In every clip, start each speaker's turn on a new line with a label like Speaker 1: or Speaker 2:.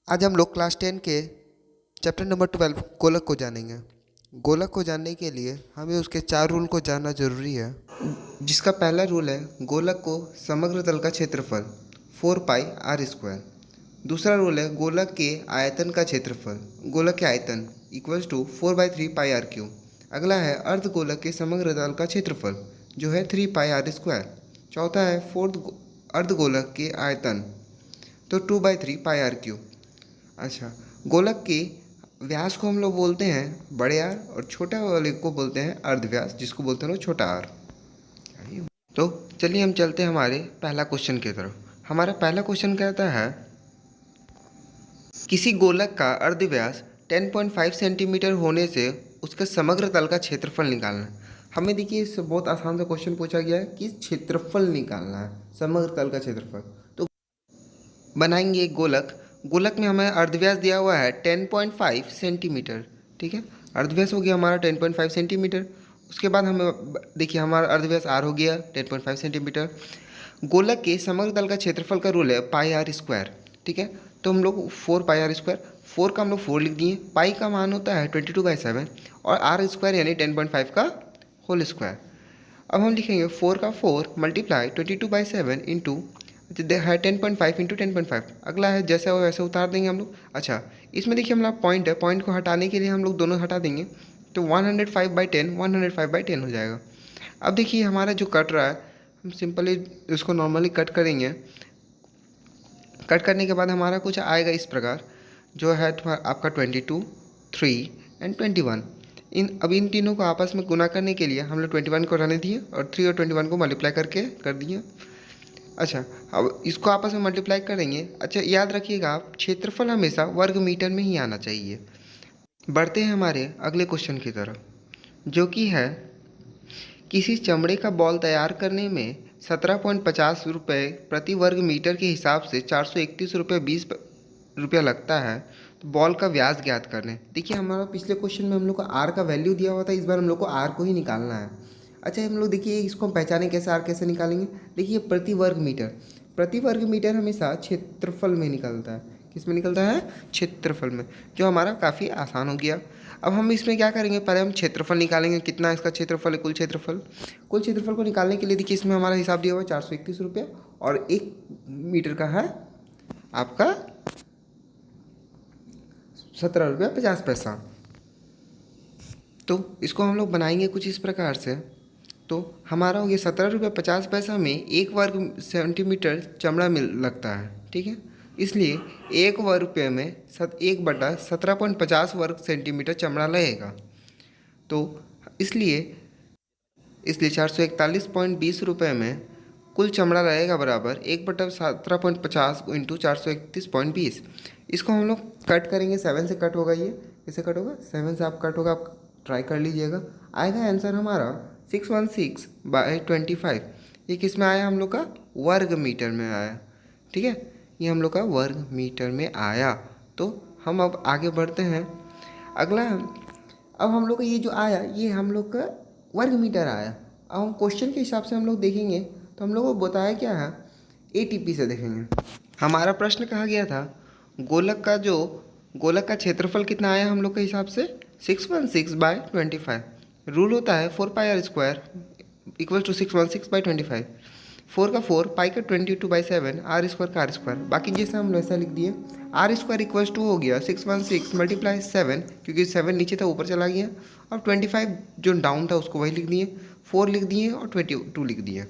Speaker 1: आज हम लोग क्लास 10 के चैप्टर नंबर 12 गोलक को जानेंगे। गोलक को जानने के लिए हमें उसके 4 रूल को जानना जरूरी है, जिसका पहला रूल है गोलक को समग्र तल का क्षेत्रफल 4 पाई आर स्क्वायर। दूसरा रूल है गोलक के आयतन का क्षेत्रफल, गोलक के आयतन equals to 4/3 pi r cube. अगला है अर्ध गोलक के समग्र तल का क्षेत्रफल जो है 3 पाई आर स्क्वायर। चौथा है अर्ध गोलक के आयतन तो 2/3 पाई आर क्यू। अच्छा, गोलक के व्यास को हम लोग बोलते हैं बड़े आर और छोटा वाले को बोलते हैं अर्धव्यास, जिसको बोलते हैं लोग छोटा आर। तो चलिए हम चलते हैं हमारे पहला क्वेश्चन की तरफ। हमारा पहला क्वेश्चन कहता है किसी गोलक का अर्धव्यास 10.5 सेंटीमीटर होने से उसके समग्र तल का क्षेत्रफल निकालना है। हमें देखिए इससे बहुत आसान सा क्वेश्चन पूछा गया है कि क्षेत्रफल निकालना है, समग्र तल का क्षेत्रफल। तो बनाएंगे एक गोलक। गोलक में हमें अर्धव्यास दिया हुआ है 10.5 सेंटीमीटर, ठीक है। अर्धव्यास हो गया हमारा 10.5 सेंटीमीटर। उसके बाद हमें देखिए हमारा अर्धव्यास आर हो गया 10.5 सेंटीमीटर। गोलक के समग्र तल का क्षेत्रफल का रूल है पाई आर स्क्वायर, ठीक है। तो हम लोग 4 पाई आर स्क्वायर, 4 का हम लोग 4 लिख दिए। पाई का मान होता है 22/7 और आर स्क्वायर यानी 10.5 का होल स्क्वायर। अब हम लिखेंगे 4 का 4 मल्टीप्लाई 22/7 इंटू है 10.5 इंटू 10.5। अगला है जैसे हो वैसे उतार देंगे हम लोग। अच्छा, इसमें देखिए हमारा पॉइंट है, पॉइंट को हटाने के लिए हम लोग दोनों हटा देंगे तो 105/10 105/10 हो जाएगा। अब देखिए हमारा जो कट रहा है, हम सिंपली इसको नॉर्मली कट करेंगे। कट करने के बाद हमारा कुछ आएगा इस प्रकार, जो है आपका 22, 3 एंड 21। इन तीनों को आपस में गुना करने के लिए हम लोग 21 को रहने दिए और 3 और 21 को मल्टीप्लाई करके कर दिए। अच्छा, अब इसको आपस में मल्टीप्लाई करेंगे। अच्छा, याद रखिएगा आप क्षेत्रफल हमेशा वर्ग मीटर में ही आना चाहिए। बढ़ते हैं हमारे अगले क्वेश्चन की तरफ, जो कि है किसी चमड़े का बॉल तैयार करने में 17.50 रुपये प्रति वर्ग मीटर के हिसाब से 431 रुपये 20 रुपया लगता है। तो बॉल का व्यास ज्ञात करने। देखिए हमारा पिछले क्वेश्चन में हम लोग को आर का वैल्यू दिया हुआ था, इस बार हम लोग को आर को ही निकालना है। अच्छा, हम लोग देखिए इसको हम पहचाने कैसे, आर कैसे निकालेंगे। देखिए प्रति वर्ग मीटर हमेशा क्षेत्रफल में निकलता है। किस में निकलता है? क्षेत्रफल में, जो हमारा काफ़ी आसान हो गया। अब हम इसमें क्या करेंगे, पहले हम क्षेत्रफल निकालेंगे, कितना इसका क्षेत्रफल है, कुल क्षेत्रफल को निकालने के लिए देखिए इसमें हमारा हिसाब दिया हुआ है 431 रुपये और 1 मीटर का है आपका 17.50 रुपये। तो इसको हम लोग बनाएंगे कुछ इस प्रकार से। तो हमारा हो गया 17.50 रुपये में 1 वर्ग सेंटीमीटर चमड़ा लगता है, ठीक है। इसलिए 1 वर्ग रुपये में 1/17.50 वर्ग सेंटीमीटर चमड़ा लगेगा। तो इसलिए 441.20 रुपये में कुल चमड़ा रहेगा बराबर 1/17.50 इंटू 431.20। इसको हम लोग कट करेंगे, 7 से कट होगा। ये कैसे कट होगा? 7 से आप कट होगा, आप ट्राई कर लीजिएगा। आएगा आंसर हमारा 616/25। ये किस में आया? हम लोग का वर्ग मीटर में आया, ठीक है। ये हम लोग का वर्ग मीटर में आया। तो हम अब आगे बढ़ते हैं। अगला, अब हम लोग का ये जो आया ये हम लोग का वर्ग मीटर आया। अब हम क्वेश्चन के हिसाब से हम लोग देखेंगे तो हम लोग को बताया क्या है, एटीपी से देखेंगे। हमारा प्रश्न कहा गया था गोलक का क्षेत्रफल कितना आया हम लोग के हिसाब से 616/25। रूल होता है 4 pi r square equal to 616/25। 4 का 4, पाई का 22/7, आर स्क्वायर का आर स्क्वायर। बाकी जैसे हम वैसा लिख दिए। आर स्क्वायर इक्वल्स टू हो गया 616 मल्टीप्लाई 7, क्योंकि 7 नीचे था ऊपर चला गया, और 25 जो डाउन था उसको वही लिख दिए, 4 लिख दिए और 22 लिख दिए।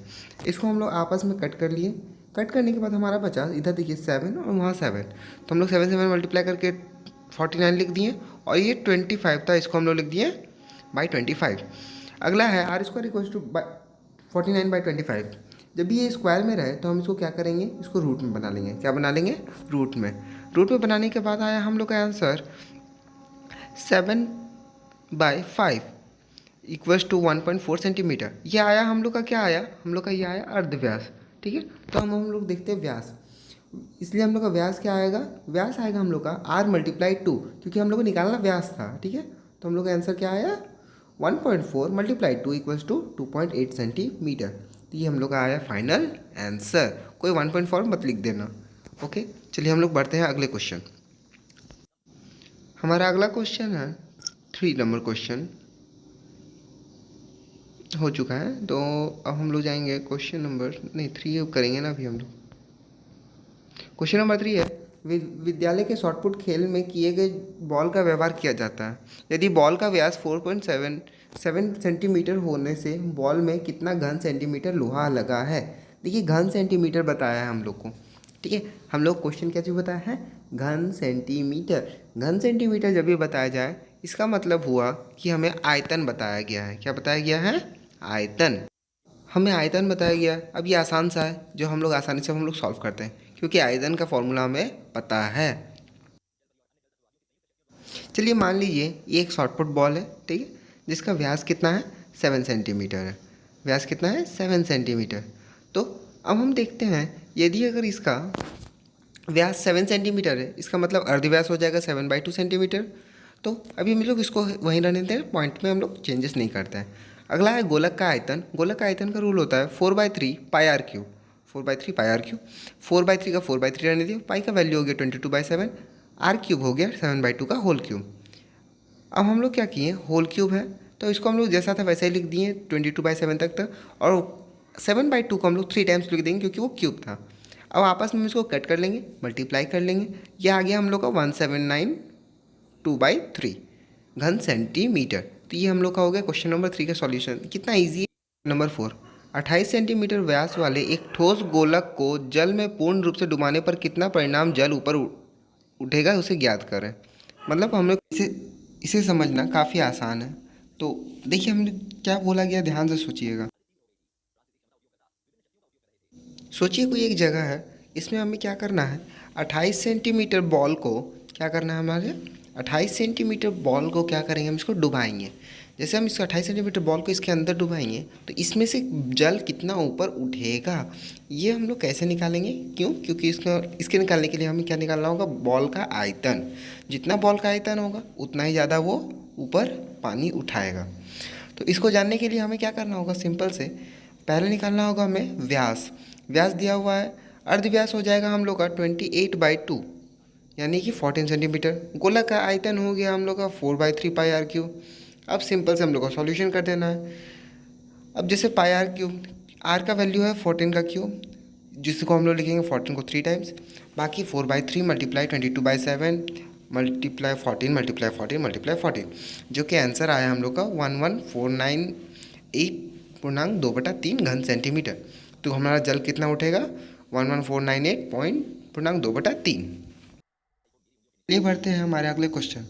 Speaker 1: इसको हम लोग आपस में कट कर लिए। कट करने के बाद हमारा बचा, इधर देखिए 7 और वहाँ 7, तो हम लोग 7 से मल्टीप्लाई करके 49 लिख दिए, और ये 25 था, इसको हम लोग लिख दिए /25। अगला है आर स्क्वायर इक्वल्स टू 49/25। जब भी ये स्क्वायर में रहे तो हम इसको क्या करेंगे, इसको रूट में बना लेंगे। क्या बना लेंगे? रूट में बनाने के बाद आया हम लोग का आंसर 7/5 इक्वल्स टू 1.4 सेंटीमीटर। ये आया हम लोग का, क्या आया हम लोग का, ये आया अर्धव्यास, ठीक है। तो हम लोग देखते हैं व्यास। इसलिए हम लोग का व्यास क्या आएगा? व्यास आएगा हम लोग का r × 2, क्योंकि हम लोग को निकालना व्यास था, ठीक है। तो हम लोग का आंसर क्या आया 1.4 × 2 इक्वल्स टू 2.8 सेंटीमीटर। तो ये हम लोग का आया फाइनल आंसर। कोई 1.4 मत लिख देना, ओके। चलिए हम लोग बढ़ते हैं अगले क्वेश्चन। हमारा अगला क्वेश्चन है 3 नंबर क्वेश्चन हो चुका है। तो अब हम लोग जाएंगे क्वेश्चन नंबर नहीं 3 करेंगे ना अभी हम लोग। क्वेश्चन नंबर 3 है, विद्यालय के शॉटपुट खेल में किए गए बॉल का व्यवहार किया जाता है यदि बॉल का व्यास 4.77 सेंटीमीटर होने से बॉल में कितना घन सेंटीमीटर लोहा लगा है। देखिए घन सेंटीमीटर बताया है हम लोग को, ठीक है। हम लोग क्वेश्चन क्या चीज़ बताया है, घन सेंटीमीटर। घन सेंटीमीटर जब भी बताया जाए इसका मतलब हुआ कि हमें आयतन बताया गया है। क्या बताया गया है, आयतन। हमें आयतन बताया गया है। अब ये आसान सा है जो हम लोग आसानी से हम लोग सॉल्व करते हैं क्योंकि आयतन का फॉर्मूला हमें पता है। चलिए मान लीजिए ये एक शॉटपुट बॉल है, ठीक है, जिसका व्यास कितना है 7 सेंटीमीटर है। व्यास कितना है 7 सेंटीमीटर। तो अब हम देखते हैं यदि अगर इसका व्यास 7 सेंटीमीटर है इसका मतलब अर्धव्यास हो जाएगा 7/2 सेंटीमीटर। तो अभी हम लोग इसको वहीं रहने देते हैं, पॉइंट में हम लोग चेंजेस नहीं करते हैं। अगला है गोलक का आयतन। गोलक का आयतन का रूल होता है 4/3 pi r cube. 4/3 pi r cube. 4/3 का 4/3 रहने दिया, पाई का वैल्यू हो गया 22/7, आर क्यूब हो गया 7/2 का होल क्यूब। अब हम लोग क्या किए, होल क्यूब है तो इसको हम लोग जैसा था वैसे ही लिख दिए 22/7 तक और 7/2 को हम लोग 3 टाइम्स लिख देंगे क्योंकि वो क्यूब था। अब आपस में इसको कट कर लेंगे, मल्टीप्लाई कर लेंगे, ये आ गया हम लोग का 1792/3 घन सेंटीमीटर। तो ये हम लोग का हो गया क्वेश्चन नंबर 3 का सॉल्यूशन। कितना ईजी है। नंबर 4, 28 सेंटीमीटर व्यास वाले एक ठोस गोलक को जल में पूर्ण रूप से डुबाने पर कितना परिणाम जल ऊपर उठेगा उसे ज्ञात करें। मतलब हम लोग इसे समझना काफ़ी आसान है। तो देखिए हम क्या बोला गया, ध्यान से सोचिएगा। सोचिए कोई एक जगह है, इसमें हमें क्या करना है, 28 सेंटीमीटर बॉल को क्या करना है, हमारे 28 सेंटीमीटर बॉल को क्या करेंगे, हम इसको डुबाएंगे। जैसे हम इसको 28 सेंटीमीटर बॉल को इसके अंदर डुबाएंगे तो इसमें से जल कितना ऊपर उठेगा ये हम लोग कैसे निकालेंगे। क्यों, क्योंकि इसके निकालने के लिए हमें क्या निकालना होगा, बॉल का आयतन। जितना बॉल का आयतन होगा उतना ही ज़्यादा वो ऊपर पानी उठाएगा। तो इसको जानने के लिए हमें क्या करना होगा, सिंपल से पहले निकालना होगा हमें व्यास। व्यास दिया हुआ है, अर्धव्यास हो जाएगा हम लोग का 28/2 यानी कि 14 सेंटीमीटर। गोला का आयतन हो गया हम लोग का 4/3 पाई आर क्यूब। अब सिंपल से हम लोग का सॉल्यूशन कर देना है। अब जैसे पाई आर क्यूब, आर का वैल्यू है 14 का क्यूब, जिसको हम लोग लिखेंगे 14 को 3 टाइम्स, बाकी 4/3 मल्टीप्लाई 22/7 मल्टीप्लाई 14 मल्टीप्लाई 14 मल्टीप्लाई 14, जो कि आंसर आया हम लोग का 11498.2/3 घन सेंटीमीटर। तो हमारा जल कितना उठेगा, 11498.2/3। ये बढ़ते हैं हमारे अगले क्वेश्चन।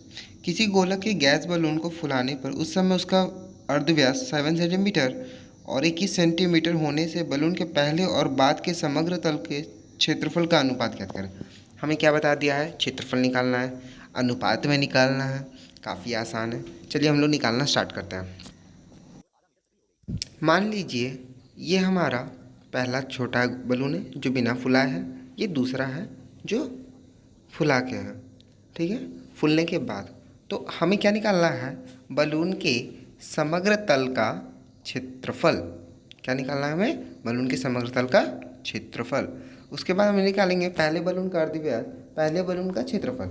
Speaker 1: किसी गोलक के गैस बलून को फुलाने पर उस समय उसका अर्धव्यास 7 सेंटीमीटर और 21 सेंटीमीटर होने से बलून के पहले और बाद के समग्र तल के क्षेत्रफल का अनुपात ज्ञात करें। हमें क्या बता दिया है, क्षेत्रफल निकालना है, अनुपात में निकालना है। काफ़ी आसान है, चलिए हम लोग निकालना स्टार्ट करते हैं। मान लीजिए ये हमारा पहला छोटा बलून है जो बिना फुलाए है, ये दूसरा है जो फुला के है, ठीक है, फूलने के बाद। तो हमें क्या निकालना है, बलून के समग्र तल का क्षेत्रफल। क्या निकालना है हमें, बलून के समग्र तल का क्षेत्रफल। उसके बाद हम निकालेंगे पहले बलून का अर्धव्यास, पहले बलून का क्षेत्रफल।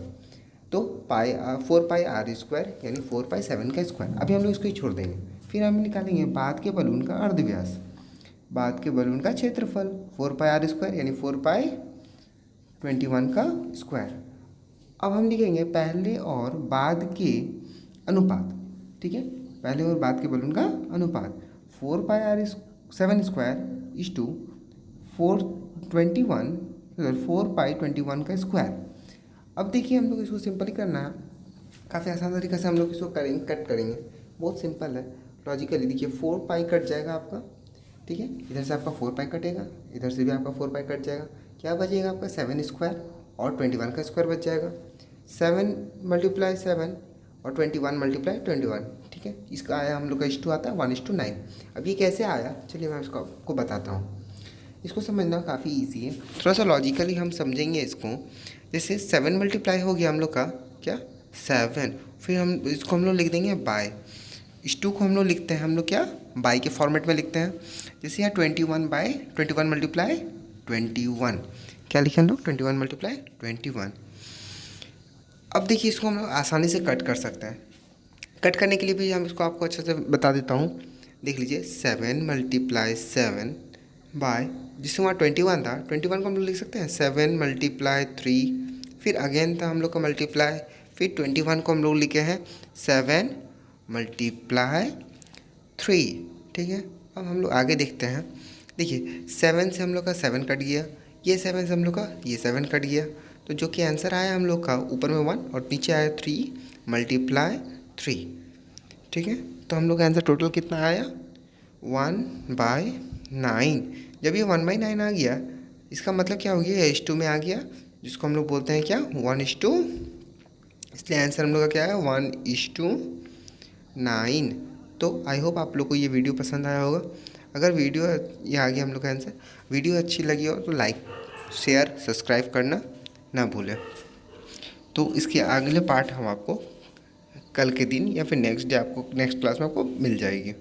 Speaker 1: तो 4πr² यानी 4π7 का स्क्वायर। अभी हम लोग इसको ही छोड़ देंगे। फिर हम निकालेंगे बाद के बलून का अर्धव्यास, बाद के बलून का क्षेत्रफल 4πr² यानी 4π21 का स्क्वायर। अब हम लिखेंगे पहले और बाद के अनुपात, ठीक है, पहले और बाद के बलून का अनुपात 4πr7² इज टू 4π21 का स्क्वायर। अब देखिए हम लोग इसको सिंपल ही करना है, काफ़ी आसान तरीके से हम लोग इसको करेंगे, कट करेंगे, बहुत सिंपल है लॉजिकली। देखिए 4π कट जाएगा आपका, ठीक है, इधर से आपका 4π कटेगा, इधर से भी आपका 4π कट जाएगा, क्या बचेगा आपका 7² और 21 का स्क्वायर बच जाएगा। 7 × 7 और 21 × 21, ठीक है, इसका आया हम लोग का इस टू आता है 1:9। अब ये कैसे आया, चलिए मैं इसको आपको बताता हूँ। इसको समझना काफ़ी इजी है, थोड़ा सा लॉजिकली हम समझेंगे इसको। जैसे 7 मल्टीप्लाई हो गया हम लोग का क्या 7, फिर हम इसको हम लोग लिख देंगे बाय। इस टू को हम लोग लिखते हैं हम लोग क्या, बाई के फॉर्मेट में लिखते हैं। जैसे यहाँ 21 मल्टीप्लाई 21, क्या लिखे हम लोग 21 मल्टीप्लाई 21। अब देखिए इसको हम लोग आसानी से कट कर सकते हैं। कट करने के लिए भी हम इसको आपको अच्छे से बता देता हूँ। देख लीजिए 7 × 7 बाय, जिससे वहाँ 21 था, 21 को हम लोग लिख सकते हैं 7 × 3, फिर अगेन था हम लोग का मल्टीप्लाई, फिर 21 को हम लोग लिखे हैं 7 × 3। ठीक है, अब हम लोग आगे देखते हैं। देखिए 7 से हम लोग का 7 कट गया, ये 7 से हम लोग का ये 7 कट गया, तो जो कि आंसर आया हम लोग का ऊपर में 1 और नीचे आया 3 × 3। ठीक है, तो हम लोग का आंसर टोटल कितना आया 1/9। जब ये 1/9 आ गया, इसका मतलब क्या हो गया, ये H2 में आ गया, जिसको हम लोग बोलते हैं क्या 1:2। इसलिए आंसर हम लोग का क्या है 1:9। तो आई होप आप लोग को ये वीडियो पसंद आया होगा। अगर वीडियो ये आ गया हम लोग का आंसर, वीडियो अच्छी लगी हो तो लाइक शेयर सब्सक्राइब करना ना भूलें। तो इसके अगले पार्ट हम आपको कल के दिन या फिर नेक्स्ट डे आपको नेक्स्ट क्लास में आपको मिल जाएगी।